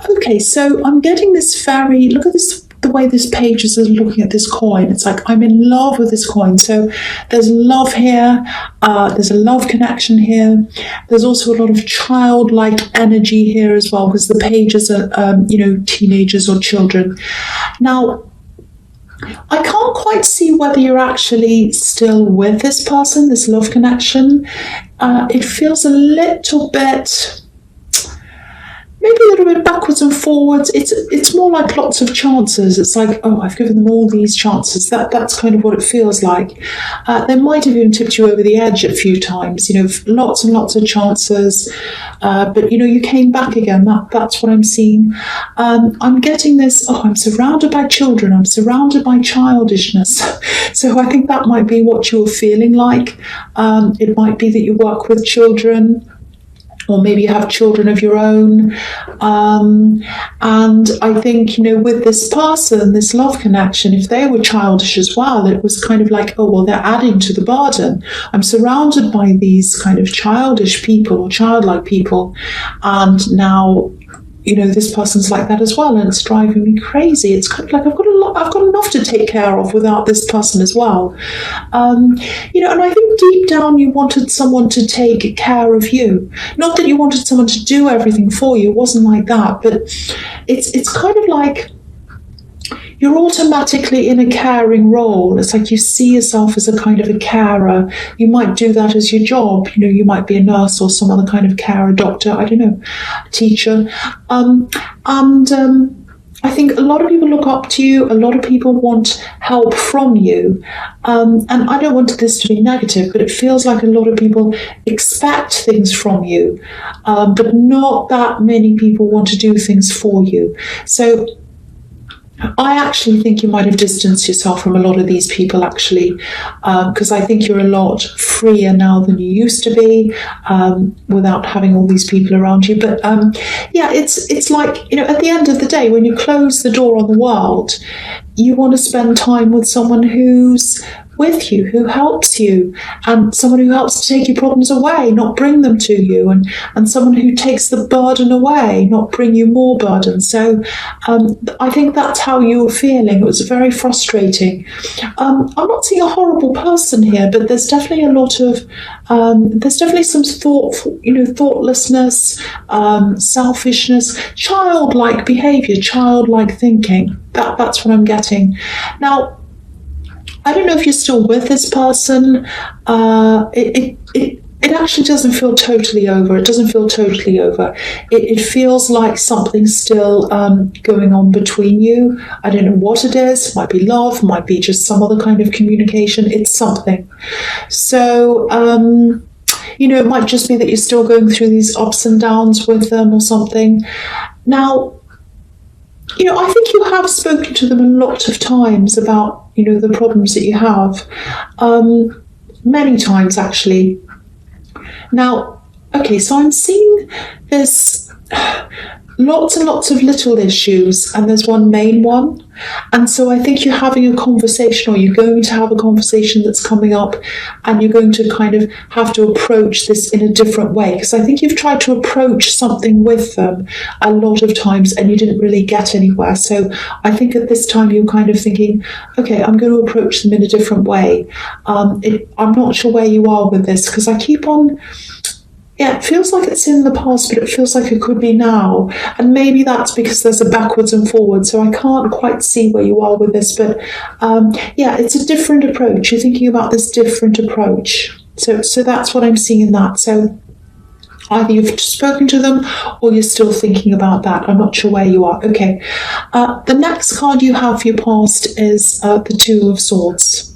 Okay, so I'm getting this very, look at this, the way this page is looking at this coin. It's like I'm in love with this coin. So there's love here. There's a love connection here. There's also a lot of childlike energy here as well, because the pages are, teenagers or children. Now, I can't quite see whether you're actually still with this person, this love connection. It feels a little bit, maybe a little bit backwards and forwards. It's more like lots of chances. It's like, oh, I've given them all these chances. That's kind of what it feels like. They might have even tipped you over the edge a few times, lots and lots of chances. But, you came back again. That's what I'm seeing. I'm getting this, I'm surrounded by children. I'm surrounded by childishness. So I think that might be what you're feeling like. It might be that you work with children, or maybe you have children of your own. And I think, with this person, this love connection, if they were childish as well, it was kind of like, oh, well, they're adding to the burden. I'm surrounded by these kind of childish people or childlike people. And now, this person's like that as well, and it's driving me crazy. It's kind of like I've got enough to take care of without this person as well. And I think deep down you wanted someone to take care of you. Not that you wanted someone to do everything for you. It wasn't like that, but it's kind of like you're automatically in a caring role. It's like you see yourself as a kind of a carer. You might do that as your job. You might be a nurse or some other kind of carer, doctor, I don't know, teacher. I think a lot of people look up to you. A lot of people want help from you. And I don't want this to be negative, but it feels like a lot of people expect things from you. But not that many people want to do things for you. So I actually think you might have distanced yourself from a lot of these people, actually, because I think you're a lot freer now than you used to be, without having all these people around you. But it's like, at the end of the day, when you close the door on the world, you want to spend time with someone who's with you, who helps you, and someone who helps to take your problems away, not bring them to you, and someone who takes the burden away, not bring you more burden. So I think that's how you were feeling. It was very frustrating. I'm not seeing a horrible person here, but there's definitely a lot of there's definitely some thoughtlessness, selfishness, childlike behavior, childlike thinking. That's what I'm getting. Now, I don't know if you're still with this person. It actually doesn't feel totally over. It doesn't feel totally over. It feels like something's still going on between you. I don't know what it is. It might be love, might be just some other kind of communication. It's something. So, it might just be that you're still going through these ups and downs with them or something. Now, I think you have spoken to them a lot of times about, the problems that you have. Many times, actually. Now, okay, so I'm seeing this lots and lots of little issues, and there's one main one. And so I think you're having a conversation, or you're going to have a conversation that's coming up, and you're going to kind of have to approach this in a different way, because I think you've tried to approach something with them a lot of times and you didn't really get anywhere. So I think at this time you're kind of thinking, okay, I'm going to approach them in a different way. I'm not sure where you are with this, because I keep on... Yeah, it feels like it's in the past, but it feels like it could be now. And maybe that's because there's a backwards and forwards, so I can't quite see where you are with this. But it's a different approach. You're thinking about this different approach. So that's what I'm seeing in that. So either you've spoken to them or you're still thinking about that. I'm not sure where you are. Okay. The next card you have for your past is the Two of Swords.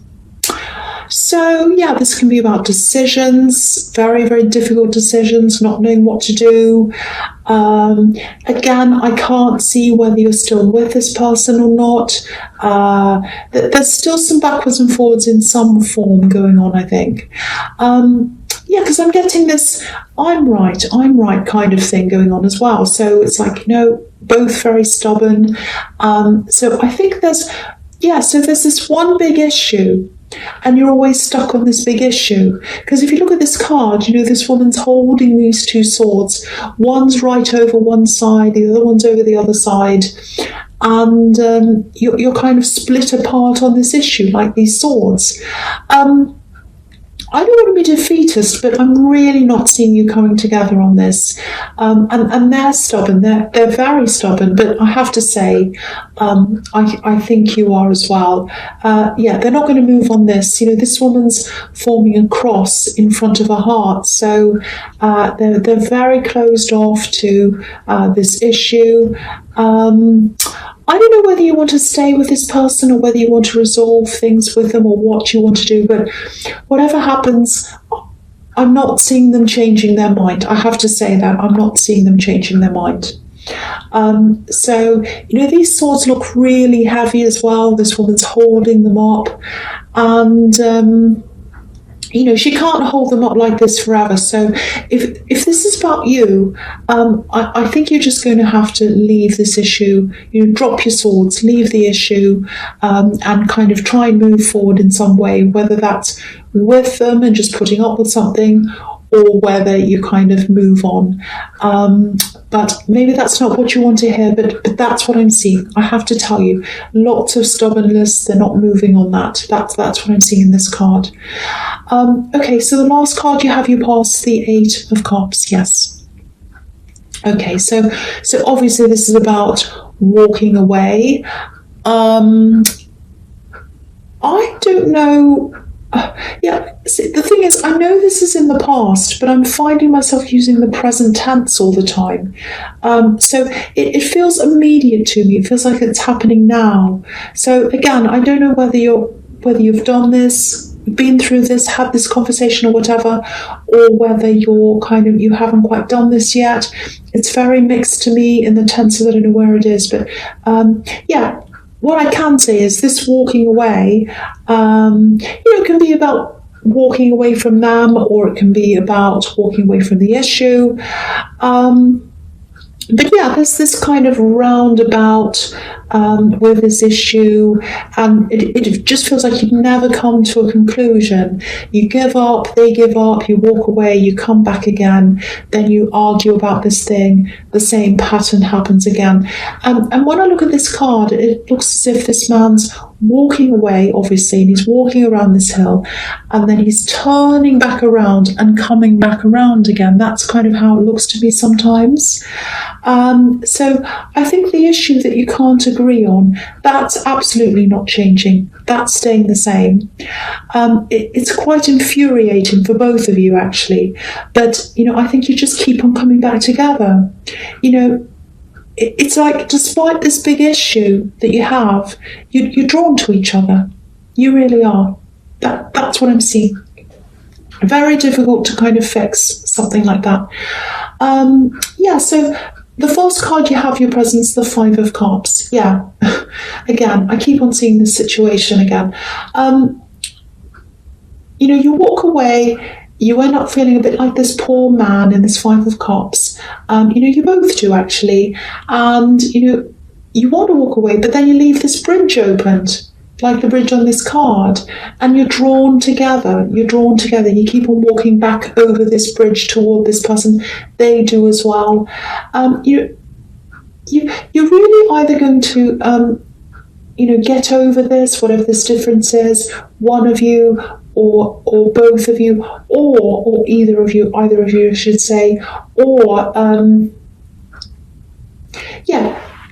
So, this can be about decisions, very, very difficult decisions, not knowing what to do. Again, I can't see whether you're still with this person or not. There's still some backwards and forwards in some form going on, I think. Because I'm getting this I'm right kind of thing going on as well. So it's like, both very stubborn. So I think there's this one big issue and you're always stuck on this big issue. Because if you look at this card, you know, this woman's holding these two swords. One's right over one side, the other one's over the other side. And you're kind of split apart on this issue, like these swords. I don't want to be defeatist, but I'm really not seeing you coming together on this. And they're stubborn. They're very stubborn. But I have to say, I think you are as well. Yeah, they're not going to move on this. You know, this woman's forming a cross in front of her heart. So they're very closed off to this issue. I don't know whether you want to stay with this person or whether you want to resolve things with them or what you want to do, but whatever happens, I'm not seeing them changing their mind. I have to say that. I'm not seeing them changing their mind. So, you know, these swords look really heavy as well. This woman's holding them up, and you know, she can't hold them up like this forever. So if this is about you, I think you're just going to have to leave this issue, you know, drop your swords, leave the issue, and kind of try and move forward in some way, whether that's with them and just putting up with something, or whether you kind of move on. But maybe that's not what you want to hear, but that's what I'm seeing. I have to tell you, lots of stubbornness, they're not moving on that. That's what I'm seeing in this card. Okay, so the last card you have, you pass the Eight of Cups, yes. Okay, so obviously this is about walking away. I don't know. Yeah, see, the thing is, I know this is in the past, but I'm finding myself using the present tense all the time. So it feels immediate to me. It feels like it's happening now. So again, I don't know whether you've done this, been through this, had this conversation or whatever, or whether you haven't quite done this yet. It's very mixed to me in the tenses. I don't know where it is, but yeah. What I can say is this walking away, it can be about walking away from them, or it can be about walking away from the issue. But yeah, there's this kind of roundabout with this issue, and it just feels like you never come to a conclusion. You give up, they give up, you walk away, you come back again, then you argue about this thing, the same pattern happens again. And when I look at this card, it looks as if this man's walking away, obviously, and he's walking around this hill, and then he's turning back around and coming back around again. That's kind of how it looks to me sometimes. So I think the issue that you can't agree on, that's absolutely not changing. That's staying the same. It's quite infuriating for both of you, actually. But, I think you just keep on coming back together. It's like, despite this big issue that you have, you're drawn to each other. You really are. That's what I'm seeing. Very difficult to kind of fix something like that. So the first card you have, your presence, the Five of Cups. Yeah. Again, I keep on seeing this situation again. You walk away, you end up feeling a bit like this poor man in this Five of Cups. You both do, actually. And, you want to walk away, but then you leave this bridge opened, like the bridge on this card, and you're drawn together. You keep on walking back over this bridge toward this person. They do as well. You're really either going to, get over this, whatever this difference is, one of you, or both of you, or either of you, I should say, or,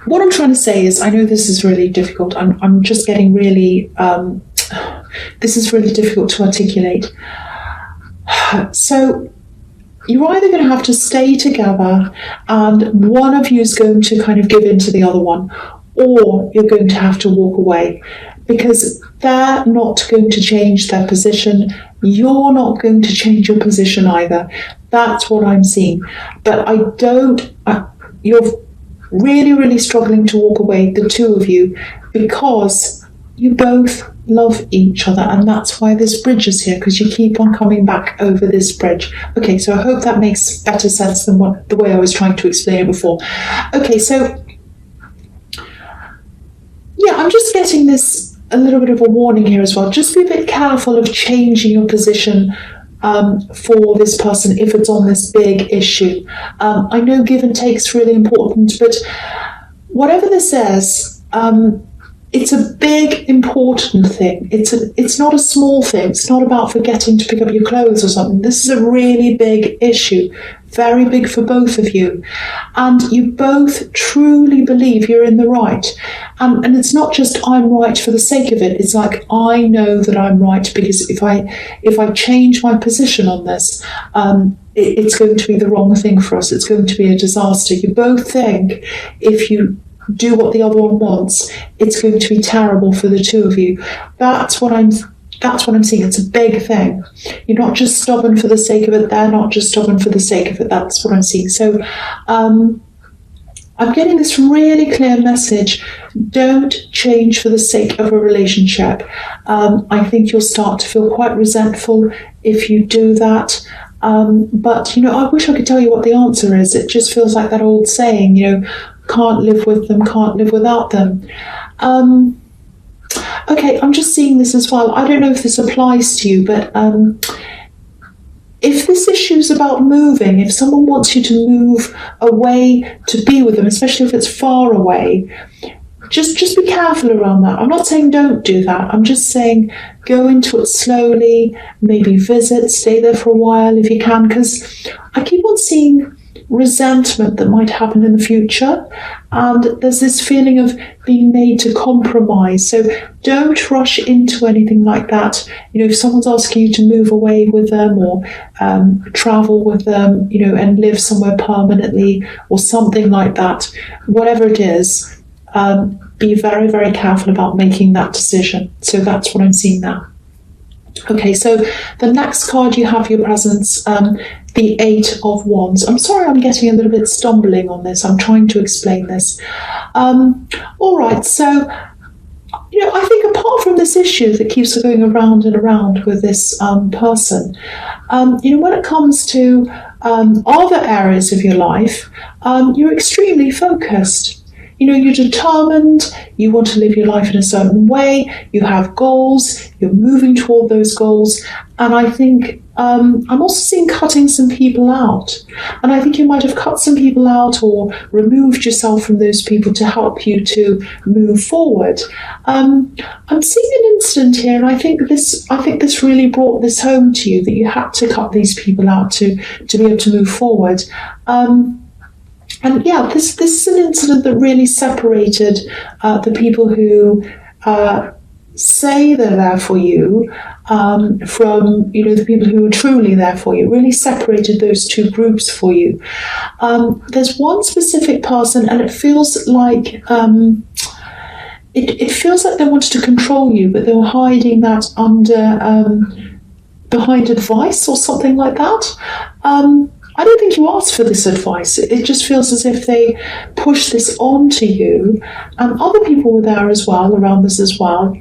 What I'm trying to say is, I know this is really difficult. I'm just getting really, this is really difficult to articulate. So you're either going to have to stay together and one of you is going to kind of give in to the other one, or you're going to have to walk away, because they're not going to change their position. You're not going to change your position either. That's what I'm seeing. But you're really, really struggling to walk away, the two of you, because you both love each other, and that's why this bridge is here, because you keep on coming back over this bridge. Okay, so I hope that makes better sense than the way I was trying to explain it before. Okay, so yeah, I'm just getting this a little bit of a warning here as well. Just be a bit careful of changing your position for this person if it's on this big issue. I know give and take is really important, but whatever this is, it's a big, important thing. It's not a small thing. It's not about forgetting to pick up your clothes or something. This is a really big issue, very big for both of you. And you both truly believe you're in the right. And it's not just I'm right for the sake of it. It's like, I know that I'm right because if I change my position on this, it's going to be the wrong thing for us. It's going to be a disaster. You both think if you do what the other one wants, it's going to be terrible for the two of you. That's what I'm seeing. It's a big thing. You're not just stubborn for the sake of it. They're not just stubborn for the sake of it. That's what I'm seeing. So I'm getting this really clear message. Don't change for the sake of a relationship. I think you'll start to feel quite resentful if you do that. But, I wish I could tell you what the answer is. It just feels like that old saying, can't live with them, can't live without them. Okay, I'm just seeing this as well. I don't know if this applies to you, but if this issue is about moving, if someone wants you to move away to be with them, especially if it's far away, just be careful around that. I'm not saying don't do that. I'm just saying go into it slowly, maybe visit, stay there for a while if you can, because I keep on seeing resentment that might happen in the future, and there's this feeling of being made to compromise. So don't rush into anything like that. If someone's asking you to move away with them or travel with them, and live somewhere permanently or something like that, whatever it is, be very, very careful about making that decision. So that's what I'm seeing now. Okay, so the next card you have your presence, the Eight of Wands. I'm sorry I'm getting a little bit stumbling on this. I'm trying to explain this. All right, so, I think apart from this issue that keeps going around and around with this person, when it comes to other areas of your life, you're extremely focused. You're determined, you want to live your life in a certain way, you have goals, you're moving toward those goals, and I think I'm also seeing cutting some people out. And I think you might have cut some people out or removed yourself from those people to help you to move forward. I'm seeing an incident here, and I think this really brought this home to you, that you had to cut these people out to be able to move forward. And yeah, this is an incident that really separated the people who say they're there for you from the people who are truly there for you. Really separated those two groups for you. There's one specific person, and it feels like it feels like they wanted to control you, but they were hiding that under behind advice or something like that. I don't think you asked for this advice. It just feels as if they pushed this onto you, and other people were there as well, around this as well.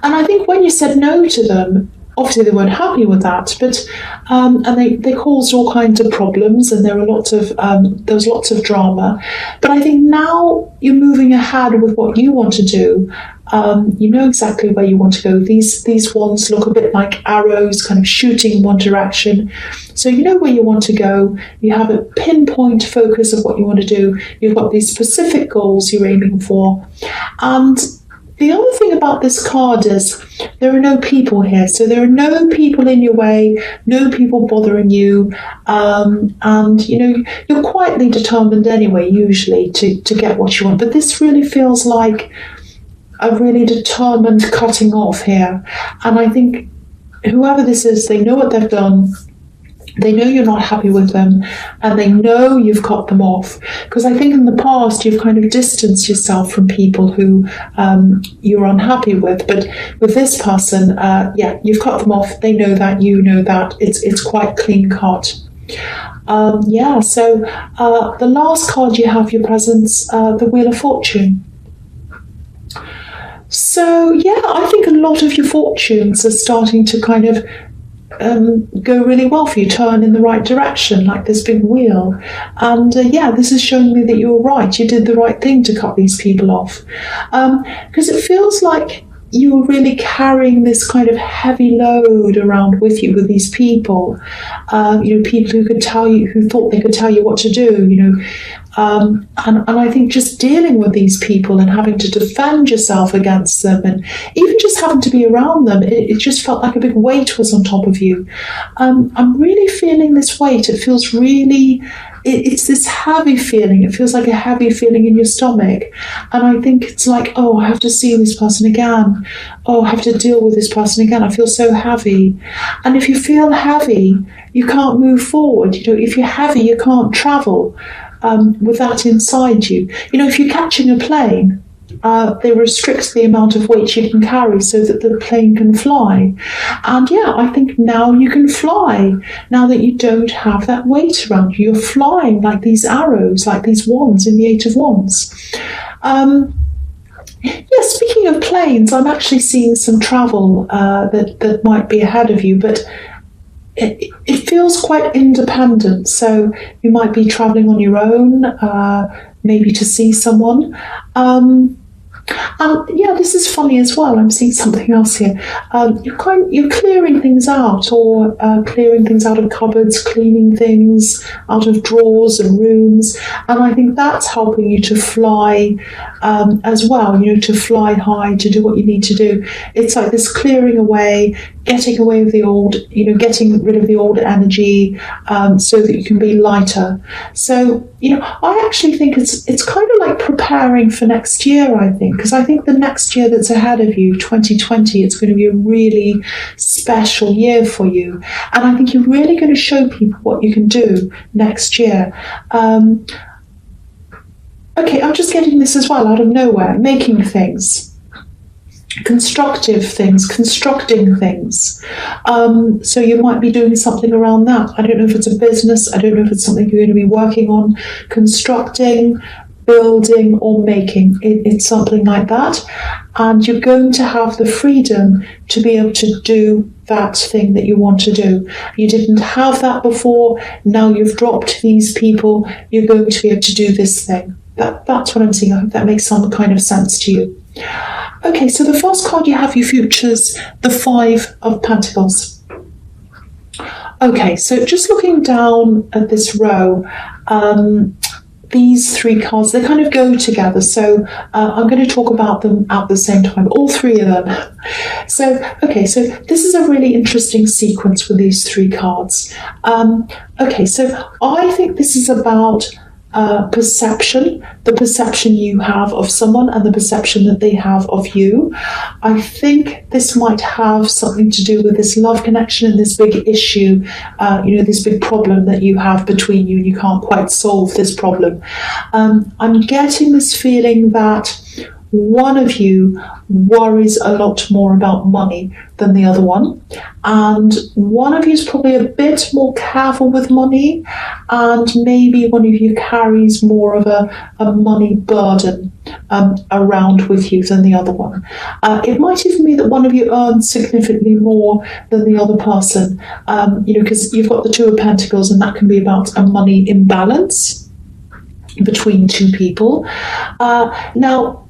And I think when you said no to them, obviously they weren't happy with that, but and they caused all kinds of problems, and there was lots of drama. But I think now you're moving ahead with what you want to do. You know exactly where you want to go. These wands look a bit like arrows, kind of shooting in one direction. So you know where you want to go. You have a pinpoint focus of what you want to do. You've got these specific goals you're aiming for. And the other thing about this card is there are no people here. So there are no people in your way, no people bothering you. And, you're quietly determined anyway, usually, to get what you want. But this really feels like a really determined cutting off here. And I think whoever this is, they know what they've done. They know you're not happy with them, and they know you've cut them off. Because I think in the past you've kind of distanced yourself from people who you're unhappy with. But with this person, you've cut them off. They know that, you know that. It's quite clean cut. So the last card you have your presence, the Wheel of Fortune. So, I think a lot of your fortunes are starting to kind of go really well for you, turn in the right direction, like this big wheel. And yeah, this is showing me that you were right. You did the right thing to cut these people off. Because it feels like you were really carrying this kind of heavy load around with you with these people. People who could tell you, who thought they could tell you what to do, and I think just dealing with these people and having to defend yourself against them, and even just having to be around them, it just felt like a big weight was on top of you. I'm really feeling this weight. It feels really, it's this heavy feeling. It feels like a heavy feeling in your stomach. And I think it's like, oh, I have to see this person again. Oh, I have to deal with this person again. I feel so heavy. And if you feel heavy, you can't move forward. If you're heavy, you can't travel with that inside you. If you're catching a plane, they restrict the amount of weight you can carry so that the plane can fly. And yeah, I think now you can fly. Now that you don't have that weight around you, you're flying like these arrows, like these wands in the Eight of Wands. Yeah, speaking of planes, I'm actually seeing some travel that might be ahead of you, but it feels quite independent. So you might be traveling on your own, maybe to see someone. And yeah, this is funny as well. I'm seeing something else here. You're clearing things out, or clearing things out of cupboards, cleaning things out of drawers and rooms, and I think that's helping you to fly as well. To fly high, to do what you need to do. It's like this clearing away, getting away with the old, getting rid of the old energy, so that you can be lighter. So I actually think it's kind of like preparing for next year. I think, because I think the next year that's ahead of you, 2020, it's going to be a really special year for you, and I think you're really going to show people what you can do next year. Okay, I'm just getting this as well out of nowhere. Making things, constructive things, constructing things. So you might be doing something around that. I don't know if it's a business. I don't know if it's something you're going to be working on, constructing, building, or making. It's something like that. And you're going to have the freedom to be able to do that thing that you want to do. You didn't have that before. Now you've dropped these people. You're going to be able to do this thing. That's what I'm seeing. I hope that makes some kind of sense to you. Okay, so the first card you have, you features the Five of Pentacles. Okay, so just looking down at this row, these three cards, they kind of go together. So I'm going to talk about them at the same time, all three of them. So, okay, so this is a really interesting sequence with these three cards. Okay, so I think this is about perception, the perception you have of someone and the perception that they have of you. I think this might have something to do with this love connection and this big issue, this big problem that you have between you, and you can't quite solve this problem. I'm getting this feeling that one of you worries a lot more about money than the other one, and one of you is probably a bit more careful with money, and maybe one of you carries more of a money burden around with you than the other one. It might even be that one of you earns significantly more than the other person, because you've got the Two of Pentacles, and that can be about a money imbalance between two people. Now,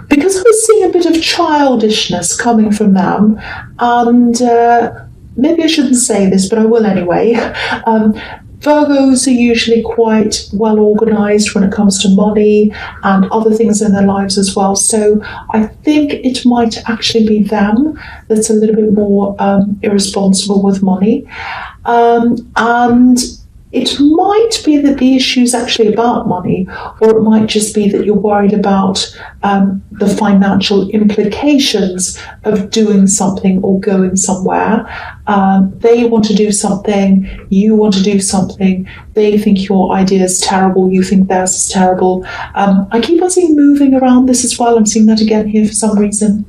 because I was seeing a bit of childishness coming from them, and maybe I shouldn't say this, but I will anyway. Virgos are usually quite well organised when it comes to money and other things in their lives as well. So I think it might actually be them that's a little bit more irresponsible with money. And it might be that the issue is actually about money, or it might just be that you're worried about the financial implications of doing something or going somewhere. They want to do something, you want to do something, they think your idea is terrible, you think theirs is terrible. I keep on seeing moving around this as well. I'm seeing that again here for some reason.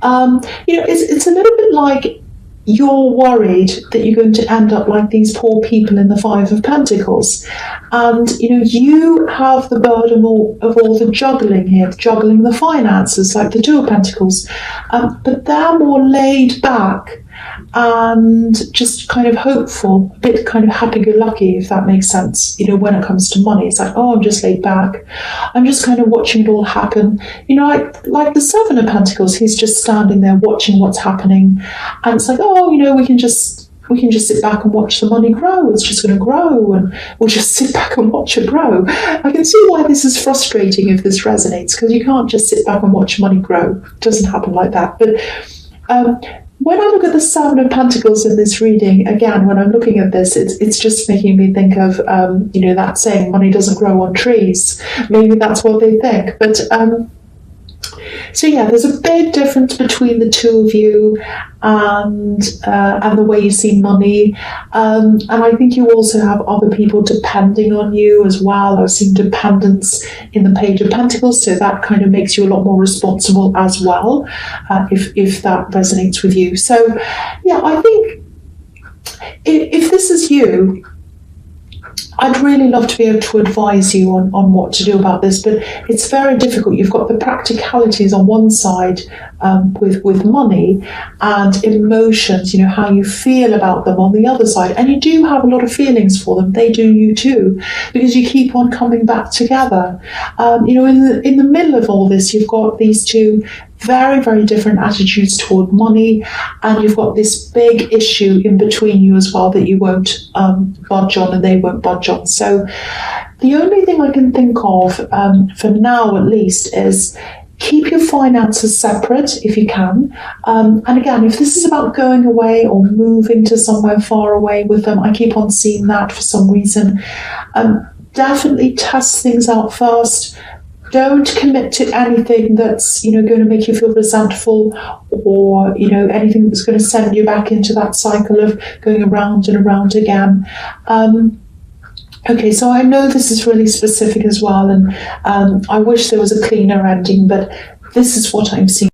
It's a little bit like you're worried that you're going to end up like these poor people in the Five of Pentacles. And, you have the burden of all the juggling here, juggling the finances, like the Two of Pentacles. But they're more laid back and just kind of hopeful, a bit kind of happy-go-lucky, if that makes sense. You know, when it comes to money, it's like, oh, I'm just laid back. I'm just kind of watching it all happen. You know, like the Seven of Pentacles, he's just standing there watching what's happening, and it's like, oh, you know, we can just sit back and watch the money grow. It's just going to grow, and we'll just sit back and watch it grow. I can see why this is frustrating if this resonates, because you can't just sit back and watch money grow. It doesn't happen like that. But when I look at the Seven of Pentacles in this reading, again, when I'm looking at this, it's just making me think of, you know, that saying, money doesn't grow on trees. Maybe that's what they think. But so yeah, there's a big difference between the two of you, and the way you see money, and I think you also have other people depending on you as well. I've seen dependence in the Page of Pentacles, so that kind of makes you a lot more responsible as well, if that resonates with you. So yeah, I think if this is you, I'd really love to be able to advise you on what to do about this, but it's very difficult. You've got the practicalities on one side, with money, and emotions, you know, how you feel about them on the other side. And you do have a lot of feelings for them. They do you too, because you keep on coming back together. You know, in the middle of all this, you've got these two very, very different attitudes toward money, and you've got this big issue in between you as well that you won't budge on, and they won't budge on. So the only thing I can think of, for now at least, is keep your finances separate if you can. And again, if this is about going away or moving to somewhere far away with them, I keep on seeing that for some reason. Definitely test things out first. Don't commit to anything that's, you know, going to make you feel resentful, or, you know, anything that's going to send you back into that cycle of going around and around again. Okay, so I know this is really specific as well, and I wish there was a cleaner ending, but this is what I'm seeing.